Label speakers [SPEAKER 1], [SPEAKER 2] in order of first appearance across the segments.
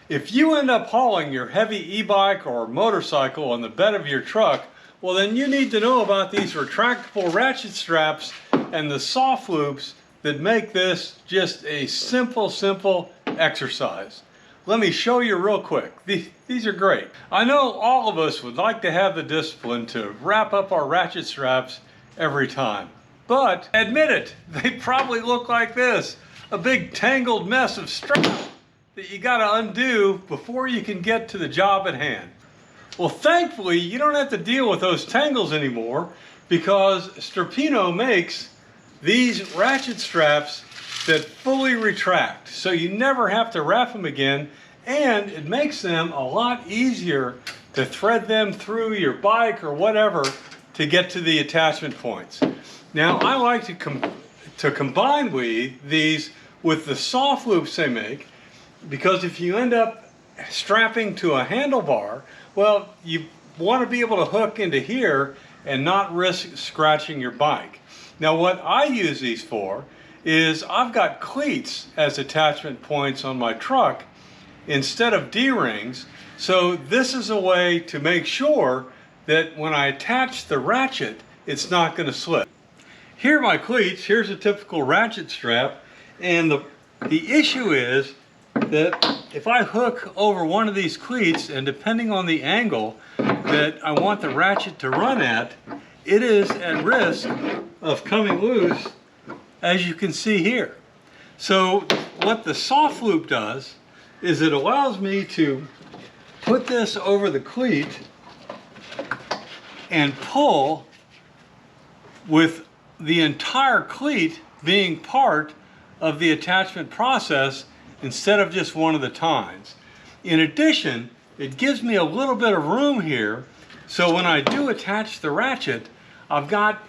[SPEAKER 1] If you end up hauling your heavy e-bike or motorcycle on the bed of your truck, well then you need to know about these retractable ratchet straps and the soft loops that make this just a simple exercise. Let me show you real quick. These are great. I know all of us would like to have the discipline to wrap up our ratchet straps every time. But admit it, they probably look like this. A big tangled mess of straps that you gotta undo before you can get to the job at hand. Well, thankfully, you don't have to deal with those tangles anymore because Strapinno makes these ratchet straps that fully retract. So you never have to wrap them again, and it makes them a lot easier to thread them through your bike or whatever to get to the attachment points. Now, I like to combine these with the soft loops they make, because if you end up strapping to a handlebar, well, you want to be able to hook into here and not risk scratching your bike. Now, what I use these for is I've got cleats as attachment points on my truck instead of D-rings. So this is a way to make sure that when I attach the ratchet, it's not going to slip. Here are my cleats. Here's a typical ratchet strap. And the issue is that if I hook over one of these cleats, and depending on the angle that I want the ratchet to run at, it is at risk of coming loose, as you can see here. So what the soft loop does is it allows me to put this over the cleat and pull with the entire cleat being part of the attachment process instead of just one of the tines. In addition, it gives me a little bit of room here, so when I do attach the ratchet, I've got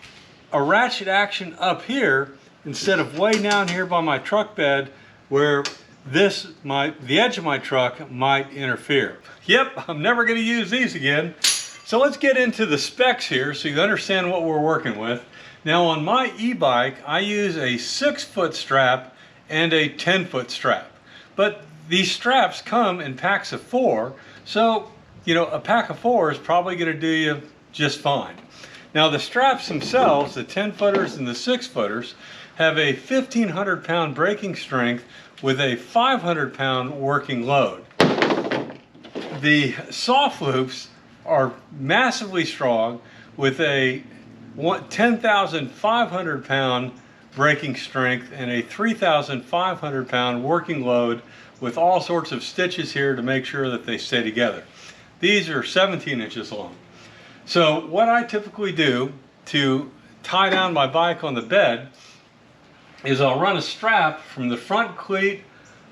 [SPEAKER 1] a ratchet action up here instead of way down here by my truck bed where the edge of my truck might interfere. Yep, I'm never going to use these again. So let's get into the specs here so you understand what we're working with. Now on my e-bike, I use a 6-foot strap and a 10-foot strap. But these straps come in packs of 4, so a pack of 4 is probably going to do you just fine. Now the straps themselves, the 10-footers and the 6-footers, have a 1,500-pound braking strength with a 500-pound working load. The soft loops are massively strong with a 10,500-pound braking strength and a 3,500-pound working load with all sorts of stitches here to make sure that they stay together. These are 17 inches long. So what I typically do to tie down my bike on the bed is I'll run a strap from the front cleat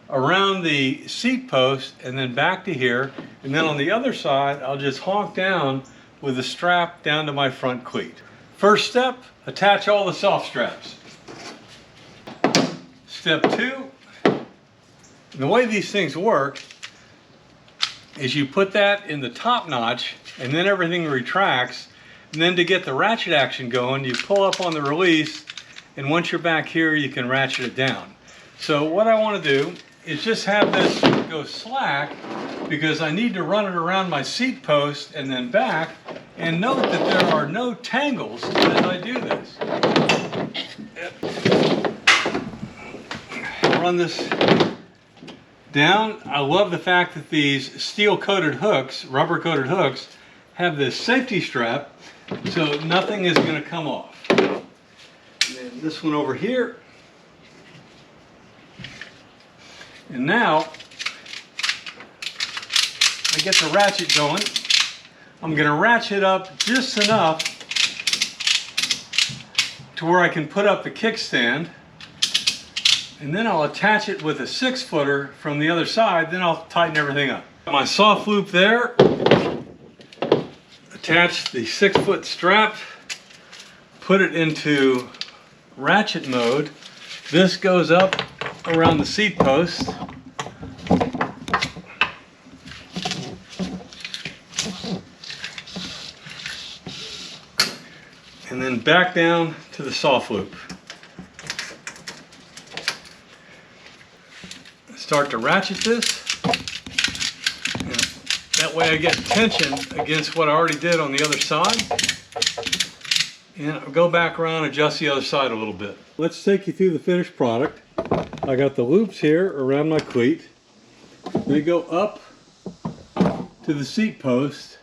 [SPEAKER 1] around the seat post and then back to here, and then on the other side I'll just honk down with the strap down to my front cleat. First step, attach all the soft straps. Step 2, the way these things work is you put that in the top notch and then everything retracts, and then to get the ratchet action going you pull up on the release, and once you're back here you can ratchet it down. So what I want to do is just have this go slack because I need to run it around my seat post and then back, and note that there are no tangles as I do this. Run this down. I love the fact that these steel coated hooks, rubber coated hooks, have this safety strap so nothing is going to come off. And then this one over here. And now I get the ratchet going. I'm going to ratchet up just enough to where I can put up the kickstand, and then I'll attach it with a 6-footer from the other side, then I'll tighten everything up. My soft loop there, attach the 6-foot strap, put it into ratchet mode. This goes up around the seat post. And then back down to the soft loop. Start to ratchet this. That way I get tension against what I already did on the other side. And I'll go back around and adjust the other side a little bit. Let's take you through the finished product. I got the loops here around my cleat. They go up to the seat post,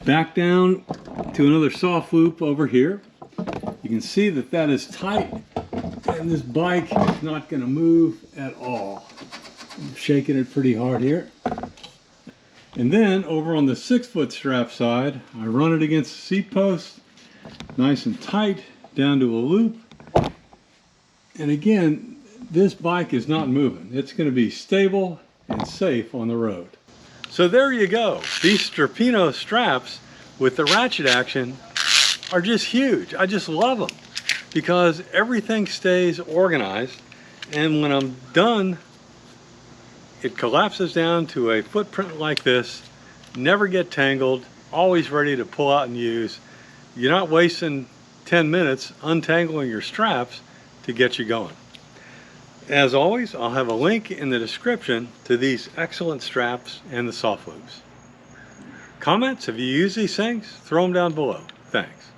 [SPEAKER 1] back down to another soft loop over here. You can see that that is tight, and this bike is not going to move at all. I'm shaking it pretty hard here. And then over on the 6-foot strap side, I run it against the seat post, nice and tight, down to a loop. And again, this bike is not moving. It's going to be stable and safe on the road. So there you go. These Strapinno straps with the ratchet action are just huge. I just love them because everything stays organized, and when I'm done, it collapses down to a footprint like this. Never get tangled, always ready to pull out and use. You're not wasting 10 minutes untangling your straps to get you going. As always, I'll have a link in the description to these excellent straps and the soft loops. Comments, if you use these things, throw them down below. Thanks.